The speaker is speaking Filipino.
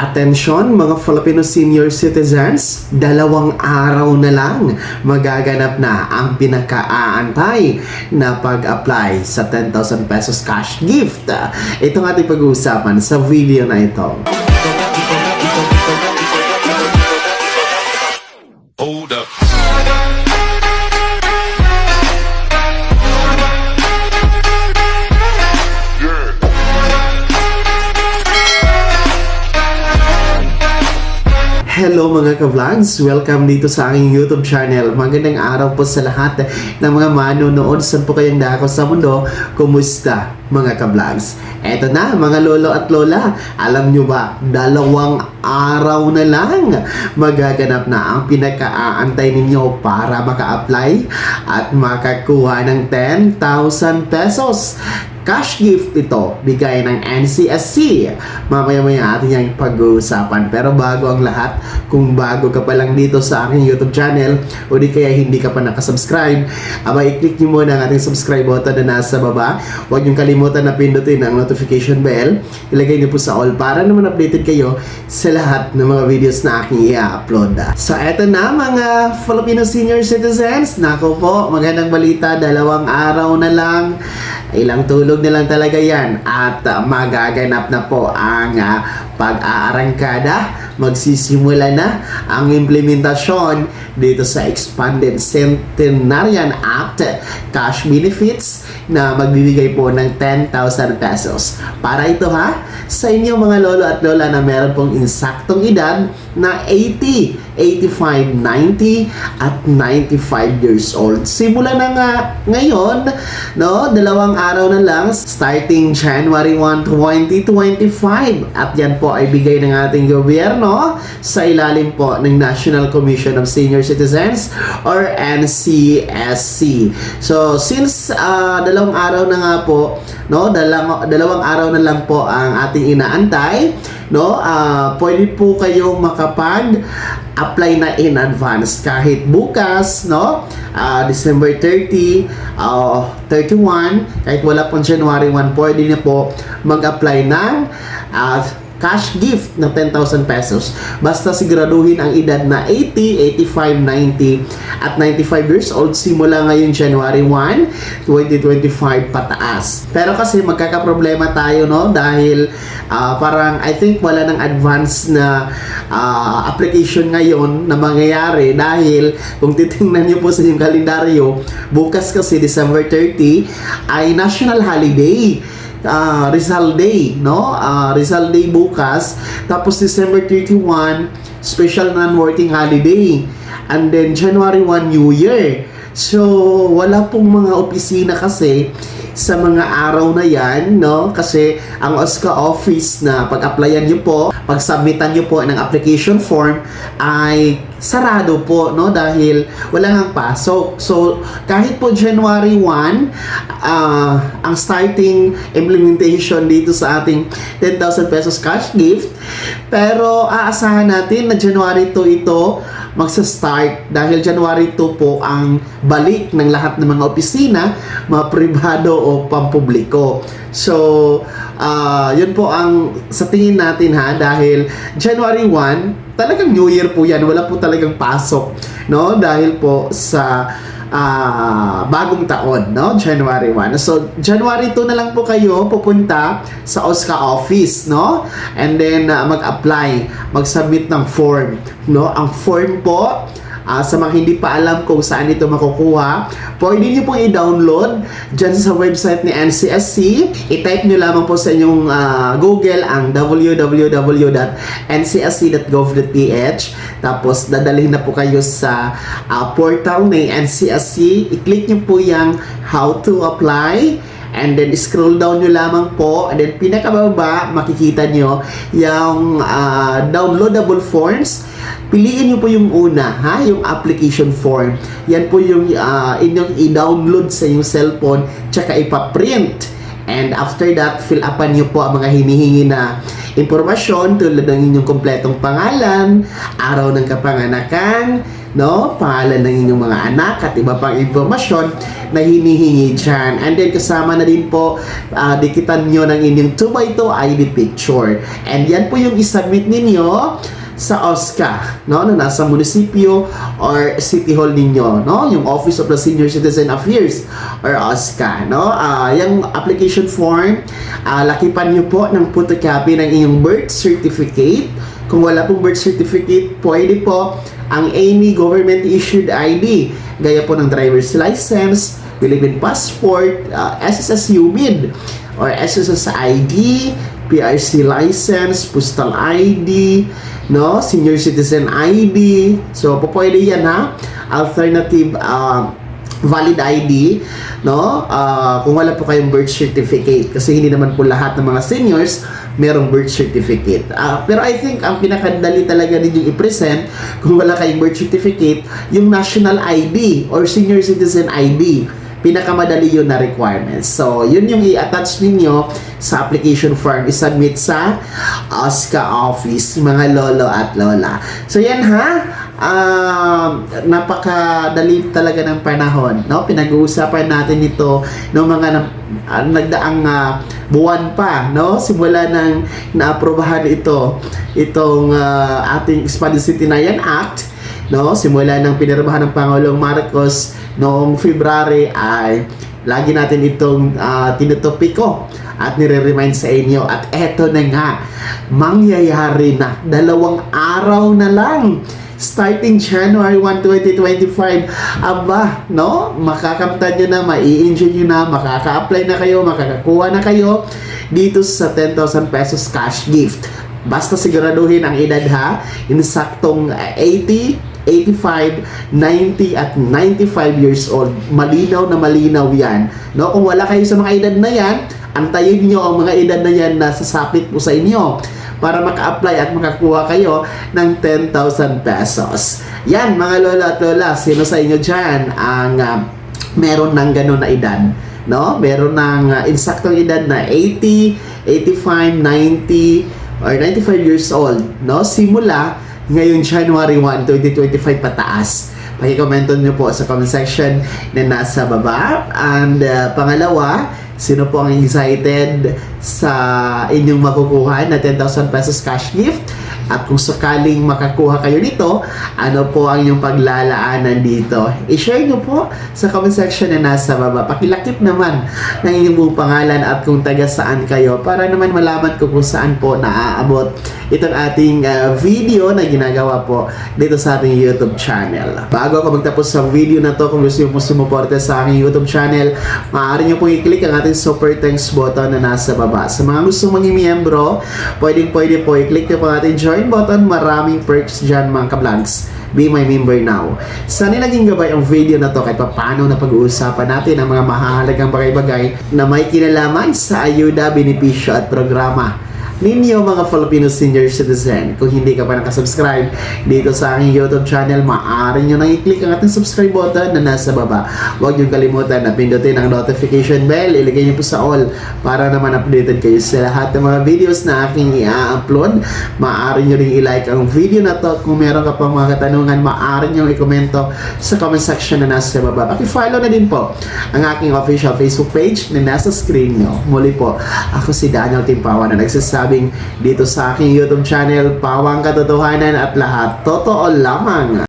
Atensyon mga Filipino senior citizens, 2 araw na lang magaganap na ang pinaka-aantay na pag-apply sa 10,000 pesos cash gift. Ito ang ating pag-uusapan sa video na ito. Hold up. Hello mga ka-vlogs! Welcome dito sa aking YouTube channel. Magandang araw po sa lahat ng mga manonood. Saan po kayong dako sa mundo? Kumusta mga ka-vlogs? Eto na mga lolo at lola. Alam nyo ba, 2 araw na lang magaganap na ang pinaka-aantay ninyo para maka-apply at makakuha ng 10,000 pesos. Cash gift ito, bigay ng NCSC. Mamaya-maya atin yung pag-uusapan. Pero bago ang lahat, kung bago ka pa lang dito sa aking YouTube channel o di kaya hindi ka pa nakasubscribe, i-click nyo muna ang ating subscribe button na nasa baba. Huwag nyo kalimutan na pindutin ang notification bell. Ilagay nyo po sa all para naman updated kayo sa lahat ng mga videos na aking i-upload. So eto na mga Filipino senior citizens. Nako po, magandang balita, 2 araw na lang. Ilang tulog na lang talaga yan at magaganap na po ang pag-aarangkada. Magsisimula na ang implementasyon dito sa Expanded Centenarian Act cash benefits na magbibigay po ng 10,000 pesos. Para ito sa inyo mga lolo at lola na meron pong insaktong edad na 80, 85, 90 at 95 years old. Simula na nga ngayon, 2 araw na lang starting January 1, 2025. At yan po ay bigay ng ating gobyerno sa ilalim po ng National Commission of Senior Citizens or NCSC. So since 2 araw na nga po, 2 araw na lang po ang ating inaantay, pwede po kayong makapag-apply na in advance kahit bukas, December 30, 31, kahit wala pong January 1, pwede na po mag-apply ng cash gift na 10,000 pesos. Basta siguraduhin ang edad na 80, 85, 90 at 95 years old simula ngayon January 1, 2025 pataas. Pero kasi magkakaproblema tayo dahil parang I think wala ng advance na application ngayon na mangyayari dahil kung titingnan niyo po sa inyong kalendaryo, bukas kasi December 30 ay national holiday. Rizal Day, Rizal Day bukas, tapos December 31 special non-working holiday, and then January 1 New Year. So wala pong mga opisina kasi sa mga araw na yan, kasi ang OSCA office na pag-applyan nyo po, pag-submitan nyo po ng application form ay sarado po, dahil wala nang pasok. So kahit po January 1 ang starting implementation dito sa ating 10,000 pesos cash gift, pero aasahan natin na January 2 ito magsa-start dahil January 2 po ang balik ng lahat ng mga opisina, mga pribado o pampubliko. So, yun po ang sa tingin natin dahil January 1, talagang New Year po yan, wala po talagang pasok, dahil po sa bagong taon, January 1. So, January 2 na lang po kayo pupunta sa OSCA office, and then mag-apply, mag-submit ng form, Ang form po, sa mga hindi pa alam kung saan ito makukuha, pwede nyo pong i-download dyan sa website ni NCSC. I-type nyo lamang po sa inyong Google ang www.ncsc.gov.ph, tapos dadalhin na po kayo sa portal ni NCSC. I-click nyo po yung how to apply, and then scroll down nyo lamang po, and then pinakababa makikita nyo yung downloadable forms. Piliin nyo po yung una, yung application form. Yan po yung inyong i-download sa inyong cellphone, tsaka ipaprint. And after that, fill upan nyo po ang mga hinihingi na impormasyon tulad ng inyong kompletong pangalan, araw ng kapanganakan, no? Pangalan ng inyong mga anak at iba pang impormasyon na hinihingi dyan. And then kasama na din po, dikitan nyo ng inyong 2x2 ID picture. And yan po yung isubmit ninyo sa OSCA, no, na nasa munisipyo or city hall ninyo, no, yung Office of the Senior Citizen Affairs or OSCA, no. Yung application form, lakipan nyo po ng photocopy ng inyong birth certificate. Kung wala pong birth certificate, pwede po ang any government issued ID, gaya po ng driver's license, Philippine passport, SSS UMID or SSS ID, PRC license, postal ID, no, senior citizen ID. So pwede yan, ha, alternative valid ID, no, kung wala po kayong birth certificate, kasi hindi naman po lahat ng mga seniors merong birth certificate. Pero I think ang pinakadali talaga ninyong i-present kung wala kayong birth certificate, yung national ID or senior citizen ID. Pinakamadali yun na requirements. So, yun yung i-attach ninyo sa application form, i-submit sa OSCA office, mga lolo at lola. So, yan, ha? Napakadali talaga ng panahon, no? Pinag-uusapan natin ito ng mga nagdaang buwan pa, no? Simula nang naaprobahan itong ating Expanded Centenarian Act, no? Simula nang pinirmahan ng Pangulong Marcos noong February, ay lagi natin itong tinutopiko at nire-remind sa inyo. At eto na nga, mangyayari na 2 araw na lang starting January 1, 2025. Aba, no? Makakamtan nyo na, mai-enjoy nyo na, makaka-apply na kayo, makakakuha na kayo dito sa 10,000 pesos cash gift. Basta siguraduhin ang edad, ha, insaktong 80, 85, 90 at 95 years old. Malinaw na malinaw yan, no? Kung wala kayo sa mga edad na yan, antayin nyo ang mga edad na yan na sasapit po sa inyo para maka-apply at makakuha kayo ng 10,000 pesos. Yan, mga lola at lola, sino sa inyo dyan ang meron ng ganun na edad, no? Meron ng insaktong edad na 80, 85, 90 or 95 years old, no? Simula ngayong January 1, 2025 pataas. Pakikomento nyo po sa comment section na nasa baba. And pangalawa, sino po ang excited sa inyong makukuha na 10,000 pesos cash gift? At kung sakaling makakuha kayo nito, ano po ang inyong paglalaanan dito? I-share nyo po sa comment section na nasa baba. Pakilakip naman ng inyong buong pangalan at kung taga saan kayo para naman malaman ko kung saan po naaabot itong ating video na ginagawa po dito sa ating YouTube channel. Bago ako magtapos sa video na to, kung gusto nyo po sumuporte sa aking YouTube channel, maaari nyo pong i-click ang ating super thanks button na nasa baba. Sa mga gusto maging miyembro, pwede po i-click nyo po ang ating join button. Maraming perks dyan, mga ka-vlogs. Be my member now. Sana naging gabay ang video na to kahit paano na pag-uusapan natin ang mga mahalagang bagay-bagay na may kinalaman sa ayuda, benepisyo at programa ninyo mga Filipino senior citizen. Kung hindi ka pa nakasubscribe dito sa aking YouTube channel, maaari nyo nang i-click ang ating subscribe button na nasa baba. Huwag nyo kalimutan na pindutin ang notification bell, ilagay nyo po sa all para naman updated kayo sa lahat ng mga videos na aking i-upload. Maaari nyo rin i-like ang video na to. Kung meron ka pang mga katanungan, maaari nyo i-komento sa comment section na nasa baba. Paki-follow na din po ang aking official Facebook page na nasa screen nyo. Muli po, ako si Daniel Timpawan na nagsasabing dito sa aking YouTube channel, pawang katotohanan at lahat totoo lamang.